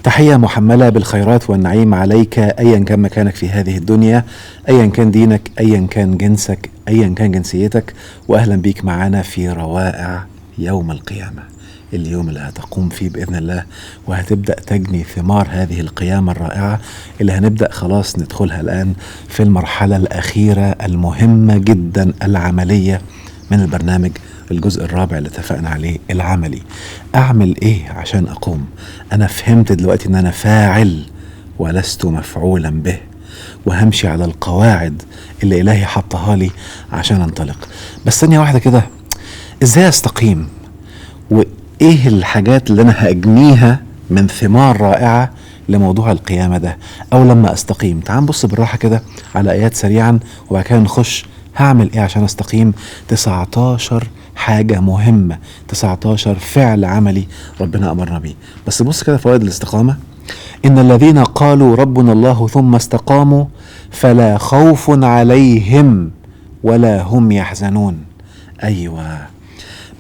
تحية محملة بالخيرات والنعيم عليك أيا كان مكانك في هذه الدنيا، أيا كان دينك، أيا كان جنسك، أيا كان جنسيتك، وأهلا بيك معنا في روائع يوم القيامة، اليوم اللي هتقوم فيه بإذن الله وهتبدأ تجني ثمار هذه القيامة الرائعة اللي هنبدأ خلاص ندخلها الآن في المرحلة الأخيرة المهمة جدا العملية من البرنامج، الجزء الرابع اللي اتفقنا عليه العملي. اعمل ايه عشان اقوم؟ انا فهمت دلوقتي ان انا فاعل ولست مفعولا به، وهمشي على القواعد اللي الهي حطها لي عشان انطلق. بس ثانية واحدة كده، ازاي استقيم؟ وايه الحاجات اللي انا هاجنيها من ثمار رائعة لموضوع القيامة ده؟ او لما استقيم، تعال نبص بالراحة كده على ايات سريعا وبعد كده نخش هعمل ايه عشان استقيم. 19 حاجة مهمة، 19 فعل عملي ربنا امرنا بيه. بس بص كده فوائد الاستقامة. ان الذين قالوا ربنا الله ثم استقاموا فلا خوف عليهم ولا هم يحزنون. ايوه،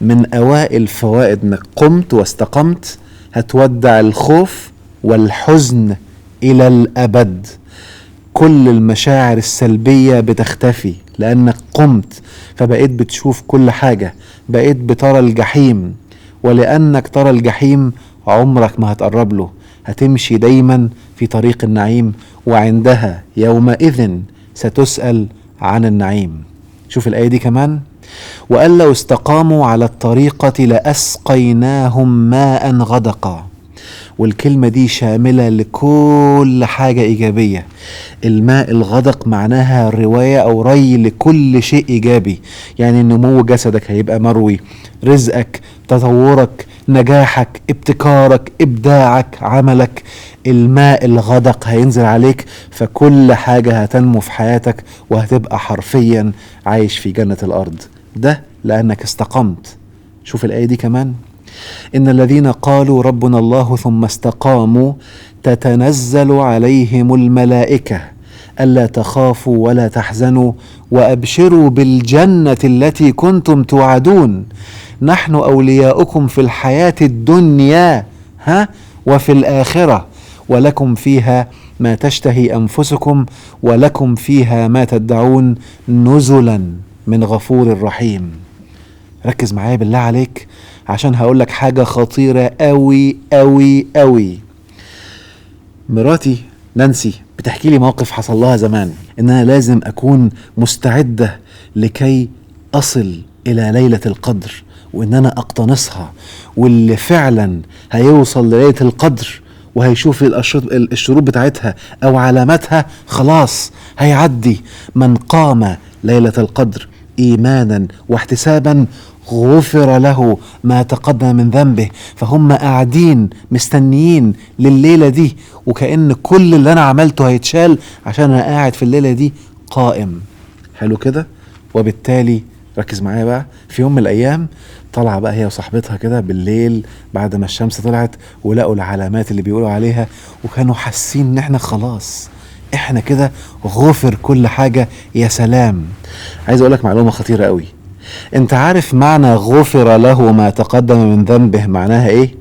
من اوائل فوائد انك قمت واستقمت هتودع الخوف والحزن الى الابد. كل المشاعر السلبية بتختفي لأنك قمت، فبقيت بتشوف كل حاجة، بقيت بترى الجحيم، ولأنك ترى الجحيم عمرك ما هتقرب له، هتمشي دايما في طريق النعيم، وعندها يومئذ ستسأل عن النعيم. شوف الآية دي كمان، وأن لو استقاموا على الطريقة لأسقيناهم ماء غدقا. والكلمة دي شاملة لكل حاجة إيجابية. الماء الغدق معناها رواية أو ري لكل شيء إيجابي، يعني نمو جسدك هيبقى مروي، رزقك، تطورك، نجاحك، ابتكارك، إبداعك، عملك. الماء الغدق هينزل عليك، فكل حاجة هتنمو في حياتك وهتبقى حرفيا عايش في جنة الأرض. ده لأنك استقمت. شوف الآية دي كمان، إن الذين قالوا ربنا الله ثم استقاموا تتنزل عليهم الملائكة ألا تخافوا ولا تحزنوا وأبشروا بالجنة التي كنتم توعدون نحن أولياؤكم في الحياة الدنيا وفي الآخرة ولكم فيها ما تشتهي أنفسكم ولكم فيها ما تدعون نزلا من غفور رحيم. ركز معايا بالله عليك عشان هقولك حاجة خطيرة أوي أوي أوي. مراتي نانسي بتحكي لي موقف حصل لها زمان، إن أنا لازم أكون مستعدة لكي أصل إلى ليلة القدر، وإن أنا أقتنصها، واللي فعلا هيوصل لليلة القدر وهيشوف الشروط بتاعتها أو علاماتها خلاص هيعدي. من قام ليلة القدر إيمانا واحتسابا غفر له ما تقدم من ذنبه. فهم قاعدين مستنيين لليلة دي، وكأن كل اللي أنا عملته هيتشال عشان أنا قاعد في الليلة دي قائم. حلو كده؟ وبالتالي ركز معايا بقى، في يوم من الأيام طلع بقى هي وصاحبتها كده بالليل بعد ما الشمس طلعت، ولقوا العلامات اللي بيقولوا عليها، وكانوا حاسين ان احنا خلاص احنا كده غفر كل حاجة. يا سلام. عايز اقولك معلومة خطيرة قوي. انت عارف معنى غفر له ما تقدم من ذنبه معناها ايه؟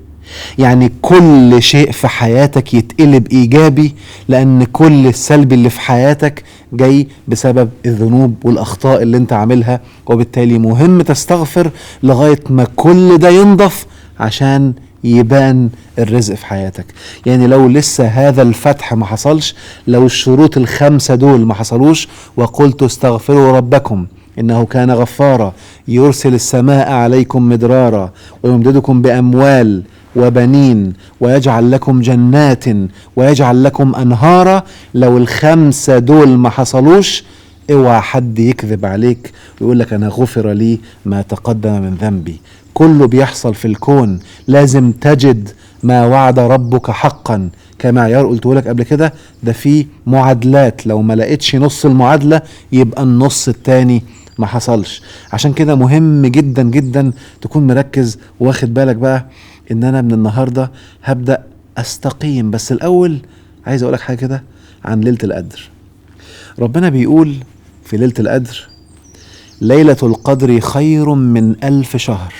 يعني كل شيء في حياتك يتقلب ايجابي، لان كل السلبي اللي في حياتك جاي بسبب الذنوب والاخطاء اللي انت عاملها، وبالتالي مهم تستغفر لغاية ما كل ده ينضف عشان يبان الرزق في حياتك. يعني لو لسه هذا الفتح ما حصلش، لو الشروط ال5 دول ما حصلوش، وقلت استغفروا ربكم إنه كان غفارا يرسل السماء عليكم مدرارا ويمددكم بأموال وبنين ويجعل لكم جنات ويجعل لكم أنهارا، لو ال5 دول ما حصلوش اوعى حد يكذب عليك ويقول لك أنا غفر لي ما تقدم من ذنبي. كله بيحصل في الكون، لازم تجد ما وعد ربك حقا كمعيار قلته لك قبل كده. ده فيه معادلات، لو ما لقيتش نص المعادلة يبقى النص التاني ما حصلش. عشان كده مهم جدا جدا تكون مركز واخد بالك بقى ان انا من النهاردة هبدأ استقيم. بس الاول عايز اقولك حاجة كده عن ليلة القدر. ربنا بيقول في ليلة القدر ليلة القدر خير من 1000 شهر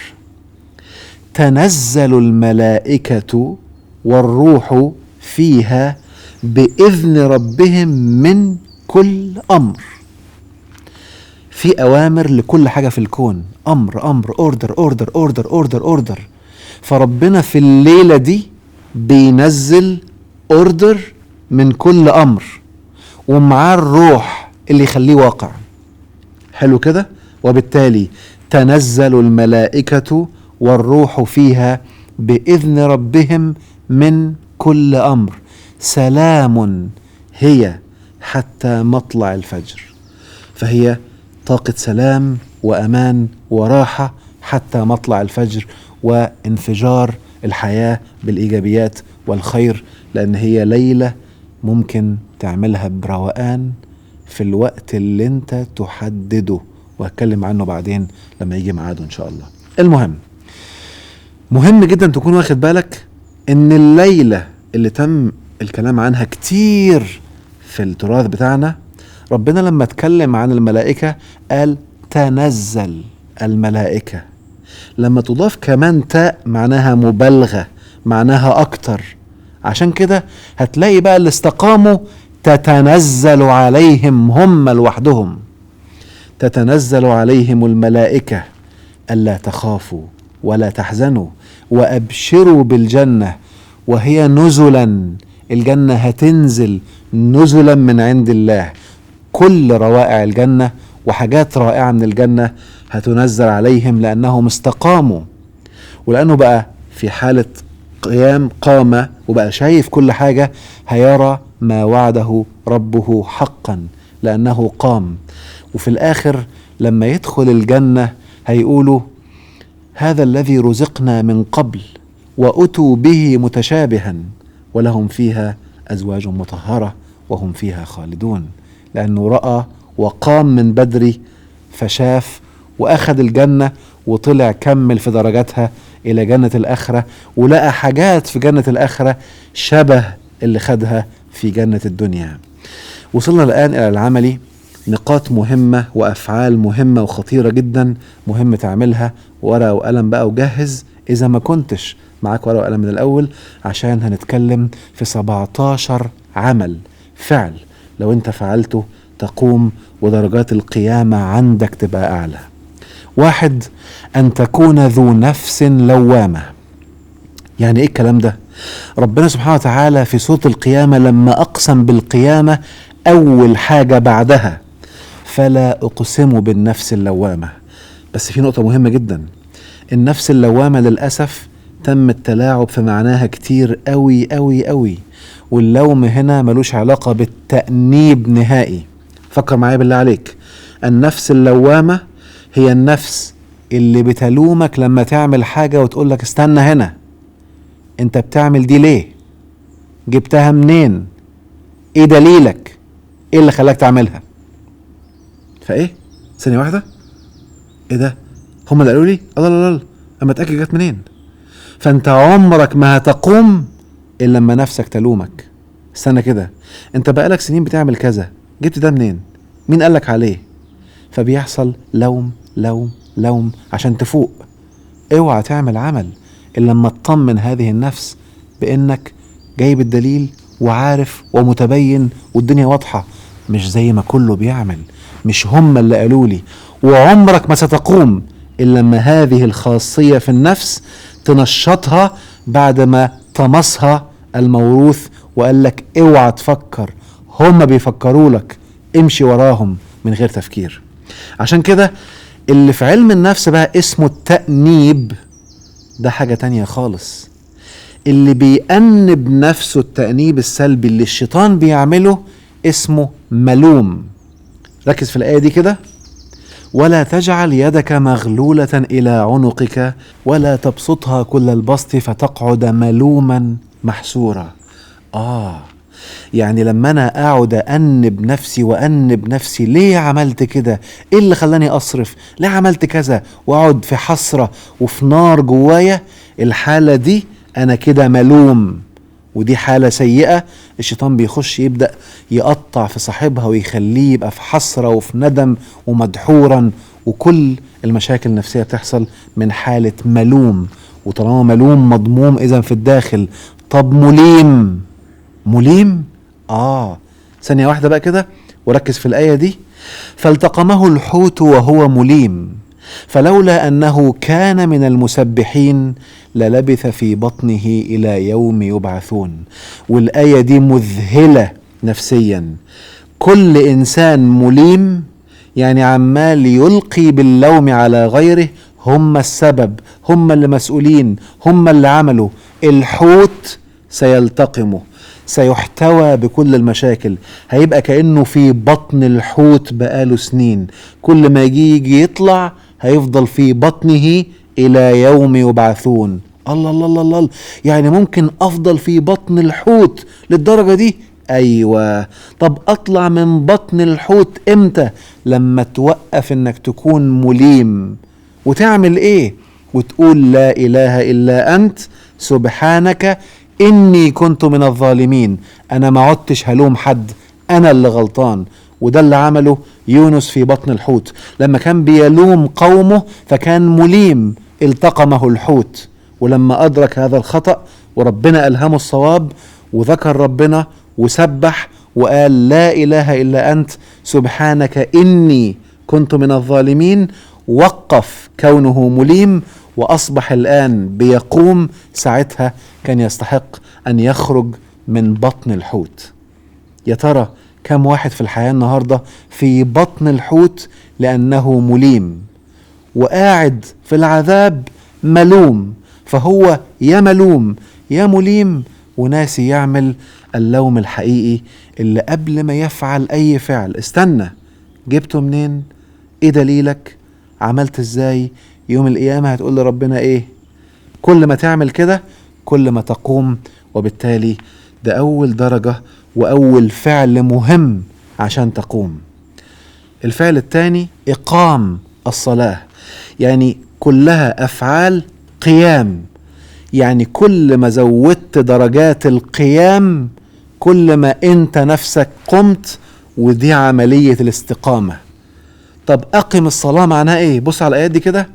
تنزل الملائكة والروح فيها بإذن ربهم من كل أمر. في أوامر لكل حاجة في الكون، أمر أوردر أوردر أوردر أوردر أوردر. فربنا في الليلة دي بينزل أوردر من كل أمر، ومعاه الروح اللي يخليه واقع. حلو كده؟ وبالتالي تنزل الملائكة والروح فيها بإذن ربهم من كل أمر، سلام هي حتى مطلع الفجر. فهي طاقة سلام وأمان وراحة حتى مطلع الفجر، وانفجار الحياة بالإيجابيات والخير، لأن هي ليلة ممكن تعملها بروقان في الوقت اللي انت تحدده، وهتكلم عنه بعدين لما يجي ميعاده ان شاء الله. المهم، مهم جدا تكون واخد بالك ان الليلة اللي تم الكلام عنها كتير في التراث بتاعنا، ربنا لما اتكلم عن الملائكة قال تنزل الملائكة. لما تضاف كمان تاء معناها مبالغة، معناها اكتر. عشان كده هتلاقي بقى اللي استقاموا تتنزل عليهم هم لوحدهم، تتنزل عليهم الملائكة ألا تخافوا ولا تحزنوا وأبشروا بالجنة وهي نزلا. الجنة هتنزل نزلا من عند الله، كل روائع الجنة وحاجات رائعة من الجنة هتنزل عليهم لأنهم استقاموا، ولأنه بقى في حالة قيام قام وبقى شايف كل حاجة، هيرى ما وعده ربه حقا لأنه قام. وفي الآخر لما يدخل الجنة هيقولوا هذا الذي رزقنا من قبل وأتوا به متشابها ولهم فيها أزواج مطهرة وهم فيها خالدون. لأنه رأى وقام من بدري فشاف وأخذ الجنة وطلع كمل في درجاتها إلى جنة الآخرة، ولقى حاجات في جنة الآخرة شبه اللي خدها في جنة الدنيا. وصلنا الآن إلى العملي، نقاط مهمة وأفعال مهمة وخطيرة جدا مهم تعملها. ورقة وقلم بقى وجهز إذا ما كنتش معاك ورقة وقلم من الأول، عشان هنتكلم في 17 عمل فعل لو أنت فعلته تقوم ودرجات القيامة عندك تبقى أعلى. 1، أن تكون ذو نفس لوامة. يعني إيه الكلام ده؟ ربنا سبحانه وتعالى في سورة القيامة لما أقسم بالقيامة أول حاجة بعدها فلا أقسم بالنفس اللوامة. بس في نقطة مهمة جدا، النفس اللوامة للأسف تم التلاعب في معناها كتير قوي قوي قوي، واللوم هنا ملوش علاقة بالتأنيب نهائي. فكر معايا بالله عليك، النفس اللوامة هي النفس اللي بتلومك لما تعمل حاجة وتقولك استنى هنا، انت بتعمل دي ليه؟ جبتها منين؟ ايه دليلك؟ ايه اللي خلاك تعملها؟ فايه؟ ثانية واحدة، ايه ده؟ هم اللي قالوا لي؟ الله اما اتأكد جت منين؟ فانت عمرك ما هتقوم الا لما نفسك تلومك. استنى كده، انت بقالك سنين بتعمل كذا، جبت ده منين؟ مين قالك عليه؟ فبيحصل لوم لوم لوم عشان تفوق. اوعى تعمل عمل الا لما تطمن هذه النفس بانك جايب الدليل وعارف ومتبين والدنيا واضحة، مش زي ما كله بيعمل، مش هم اللي قالوا لي. وعمرك ما ستقوم الا لما هذه الخاصية في النفس تنشطها بعد ما طمسها الموروث وقال لك اوعى تفكر، هم بيفكروا لك، امشي وراهم من غير تفكير. عشان كده اللي في علم النفس بقى اسمه التأنيب، ده حاجة تانية خالص. اللي بيأنب نفسه التأنيب السلبي اللي الشيطان بيعمله اسمه ملوم. ركز في الآية دي كده، ولا تجعل يدك مغلولة إلى عنقك ولا تبسطها كل البسط فتقعد ملوما محسورا. يعني لما أنا أقعد أنب نفسي وأنب نفسي، ليه عملت كده؟ إيه اللي خلاني أصرف؟ ليه عملت كذا؟ وأقعد في حسرة وفي نار جوايا، الحالة دي أنا كده ملوم، ودي حالة سيئة. الشيطان بيخش يبدأ يقطع في صاحبها ويخليه يبقى في حسرة وفي ندم ومدحورا، وكل المشاكل النفسية بتحصل من حالة ملوم. وطالما ملوم مضموم إذن في الداخل طب مليم، مليم. ثانية واحدة بقى كده وركز في الآية دي. فالتقمه الحوت وهو مليم فلولا أنه كان من المسبحين للبث في بطنه إلى يوم يبعثون. والآية دي مذهلة نفسيا. كل إنسان مليم يعني عمال يلقي باللوم على غيره، هم السبب، هم اللي مسؤولين، هم اللي عملوا. الحوت سيلتقمه، سيحتوى بكل المشاكل، هيبقى كأنه في بطن الحوت بقاله سنين، كل ما يجي يطلع هيفضل في بطنه إلى يوم يبعثون. الله الله الله الله، يعني ممكن أفضل في بطن الحوت للدرجة دي؟ أيوة. طب أطلع من بطن الحوت إمتى؟ لما توقف إنك تكون مليم وتعمل إيه؟ وتقول لا إله إلا أنت سبحانك إني كنت من الظالمين. أنا ما عدتش هلوم حد، أنا اللي غلطان. وده اللي عمله يونس في بطن الحوت، لما كان بيلوم قومه فكان مليم، التقمه الحوت. ولما أدرك هذا الخطأ وربنا ألهمه الصواب وذكر ربنا وسبح وقال لا إله إلا أنت سبحانك إني كنت من الظالمين، وقف كونه مليم وأصبح الآن بيقوم. ساعتها كان يستحق أن يخرج من بطن الحوت. يا ترى كم واحد في الحياة النهاردة في بطن الحوت لأنه مليم وقاعد في العذاب ملوم؟ فهو يا ملوم يا مليم وناسي يعمل اللوم الحقيقي اللي قبل ما يفعل أي فعل. استنى، جبته منين؟ إيه دليلك؟ عملت إزاي؟ يوم القيامة هتقول لربنا إيه؟ كل ما تعمل كده كل ما تقوم. وبالتالي ده أول درجة وأول فعل مهم عشان تقوم. الفعل الثاني إقام الصلاة، يعني كلها أفعال قيام. يعني كل ما زودت درجات القيام كل ما أنت نفسك قمت، ودي عملية الاستقامة. طب أقم الصلاة معناها إيه؟ بص على الآيات دي كده.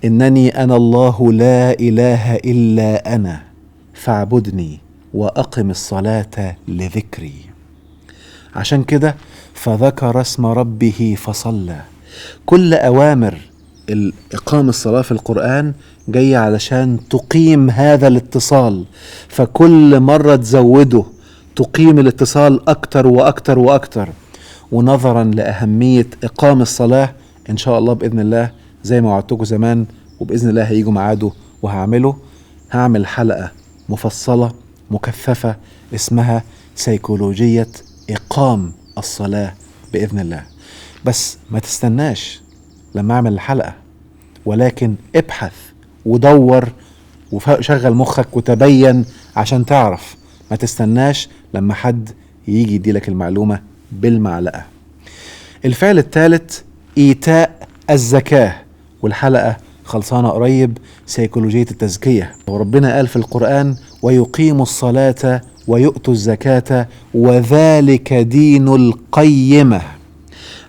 إنني أنا الله لا إله إلا أنا فاعبدني وأقم الصلاة لذكري. عشان كده فذكر اسم ربه فصلى. كل أوامر إقام الصلاة في القرآن جاية علشان تقيم هذا الاتصال، فكل مرة تزوده تقيم الاتصال أكتر وأكتر وأكتر. ونظرا لأهمية إقام الصلاة إن شاء الله بإذن الله زي ما وعدتكم زمان، وبإذن الله هيجوا معاده هعمل حلقة مفصلة مكثفة اسمها سيكولوجية إقام الصلاة بإذن الله. بس ما تستناش لما أعمل الحلقة، ولكن ابحث ودور وشغل مخك وتبين عشان تعرف. ما تستناش لما حد يجي يديلك المعلومة بالمعلقة. الفعل الثالث إيتاء الزكاة، والحلقة خلصانة قريب، سيكولوجية التزكية. وربنا قال في القرآن ويقيموا الصلاة ويؤتوا الزكاة وذلك دين القيمة.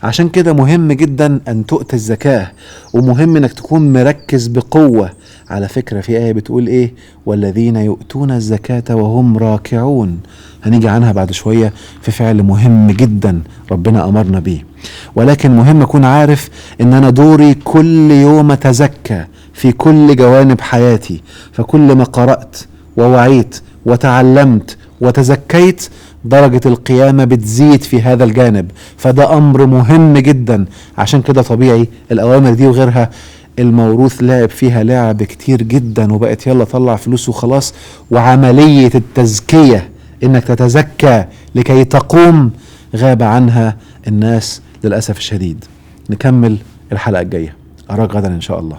عشان كده مهم جدا أن تؤتي الزكاة، ومهم أنك تكون مركز بقوة. على فكرة في آية بتقول إيه؟ والذين يؤتون الزكاة وهم راكعون. هنيجي عنها بعد شوية في فعل مهم جدا ربنا أمرنا بيه. ولكن مهم أكون عارف أن أنا دوري كل يوم أتزكى في كل جوانب حياتي. فكل ما قرأت ووعيت وتعلمت وتزكيت درجة القيامة بتزيد في هذا الجانب، فده أمر مهم جدا. عشان كده طبيعي الأوامر دي وغيرها الموروث لعب فيها لعب كتير جدا، وبقت يلا طلع فلوس وخلاص. وعملية التزكية إنك تتزكى لكي تقوم غاب عنها الناس للأسف الشديد. نكمل الحلقة الجاية، أراك غدا إن شاء الله.